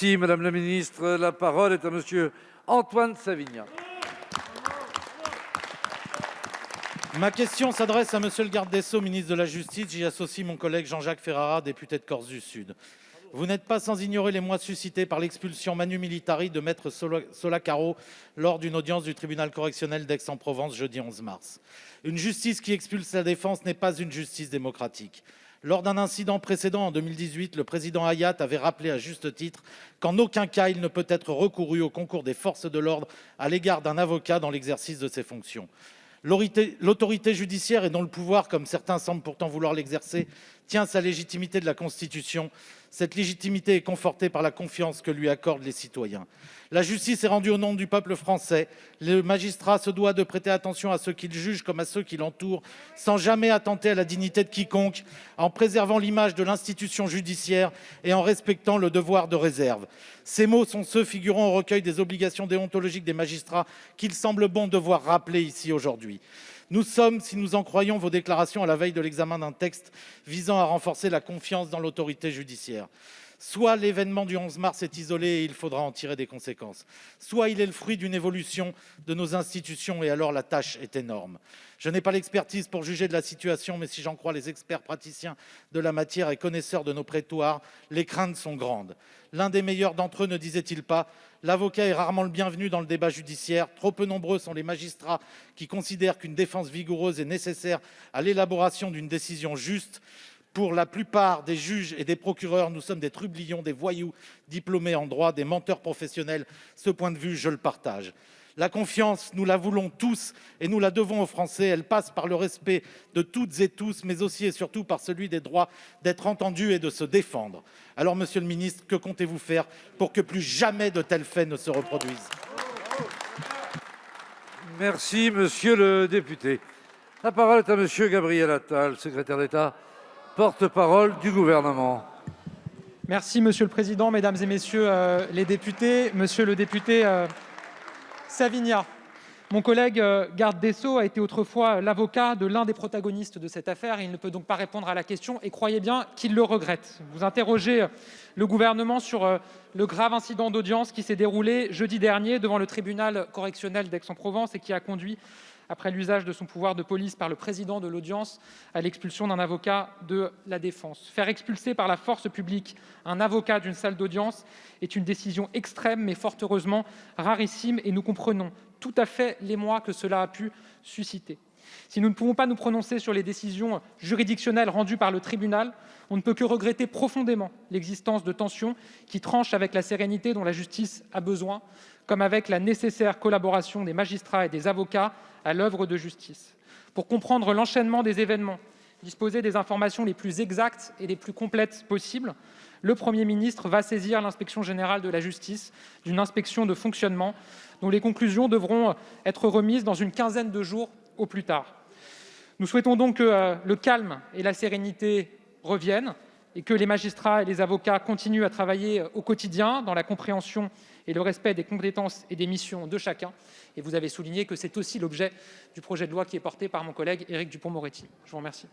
Merci Madame la Ministre. La parole est à Monsieur Antoine Savignan. Ma question s'adresse à Monsieur le garde des Sceaux, ministre de la Justice. J'y associe mon collègue Jean-Jacques Ferrara, député de Corse du Sud. Vous n'êtes pas sans ignorer les mois suscités par l'expulsion manu militari de maître Solacaro lors d'une audience du tribunal correctionnel d'Aix-en-Provence jeudi 11 mars. Une justice qui expulse la défense n'est pas une justice démocratique. Lors d'un incident précédent en 2018, le président Hayat avait rappelé à juste titre qu'en aucun cas il ne peut être recouru au concours des forces de l'ordre à l'égard d'un avocat dans l'exercice de ses fonctions. L'autorité judiciaire et dont le pouvoir, comme certains semblent pourtant vouloir l'exercer, tient sa légitimité de la Constitution. Cette légitimité est confortée par la confiance que lui accordent les citoyens. La justice est rendue au nom du peuple français. Le magistrat se doit de prêter attention à ceux qu'il juge comme à ceux qui l'entourent, sans jamais attenter à la dignité de quiconque, en préservant l'image de l'institution judiciaire et en respectant le devoir de réserve. Ces mots sont ceux figurant au recueil des obligations déontologiques des magistrats qu'il semble bon devoir rappeler ici aujourd'hui. Nous sommes, si nous en croyons vos déclarations à la veille de l'examen d'un texte visant à renforcer la confiance dans l'autorité judiciaire. Soit l'événement du 11 mars est isolé et il faudra en tirer des conséquences, soit il est le fruit d'une évolution de nos institutions et alors la tâche est énorme. Je n'ai pas l'expertise pour juger de la situation, mais si j'en crois les experts praticiens de la matière et connaisseurs de nos prétoires, les craintes sont grandes. L'un des meilleurs d'entre eux ne disait-il pas : l'avocat est rarement le bienvenu dans le débat judiciaire. Trop peu nombreux sont les magistrats qui considèrent qu'une défense vigoureuse est nécessaire à l'élaboration d'une décision juste. Pour la plupart des juges et des procureurs, nous sommes des trublions, des voyous diplômés en droit, des menteurs professionnels. Ce point de vue, je le partage. La confiance, nous la voulons tous et nous la devons aux Français. Elle passe par le respect de toutes et tous, mais aussi et surtout par celui des droits d'être entendus et de se défendre. Alors, monsieur le ministre, que comptez-vous faire pour que plus jamais de tels faits ne se reproduisent ? Merci Monsieur le député. La parole est à Monsieur Gabriel Attal, secrétaire d'État, porte-parole du gouvernement. Merci Monsieur le Président, Mesdames et Messieurs les députés. Monsieur le député Savignan, mon collègue garde des Sceaux a été autrefois l'avocat de l'un des protagonistes de cette affaire. Il ne peut donc pas répondre à la question et croyez bien qu'il le regrette. Vous interrogez le gouvernement sur le grave incident d'audience qui s'est déroulé jeudi dernier devant le tribunal correctionnel d'Aix-en-Provence et qui a conduit, après l'usage de son pouvoir de police par le président de l'audience, à l'expulsion d'un avocat de la défense. Faire expulser par la force publique un avocat d'une salle d'audience est une décision extrême, mais fort heureusement rarissime, et nous comprenons tout à fait l'émoi que cela a pu susciter. Si nous ne pouvons pas nous prononcer sur les décisions juridictionnelles rendues par le tribunal, on ne peut que regretter profondément l'existence de tensions qui tranchent avec la sérénité dont la justice a besoin, comme avec la nécessaire collaboration des magistrats et des avocats à l'œuvre de justice. Pour comprendre l'enchaînement des événements, disposer des informations les plus exactes et les plus complètes possibles, le Premier ministre va saisir l'inspection générale de la justice d'une inspection de fonctionnement dont les conclusions devront être remises dans une quinzaine de jours au plus tard. Nous souhaitons donc que le calme et la sérénité reviennent et que les magistrats et les avocats continuent à travailler au quotidien dans la compréhension et le respect des compétences et des missions de chacun. Et vous avez souligné que c'est aussi l'objet du projet de loi qui est porté par mon collègue Éric Dupond-Moretti. Je vous remercie.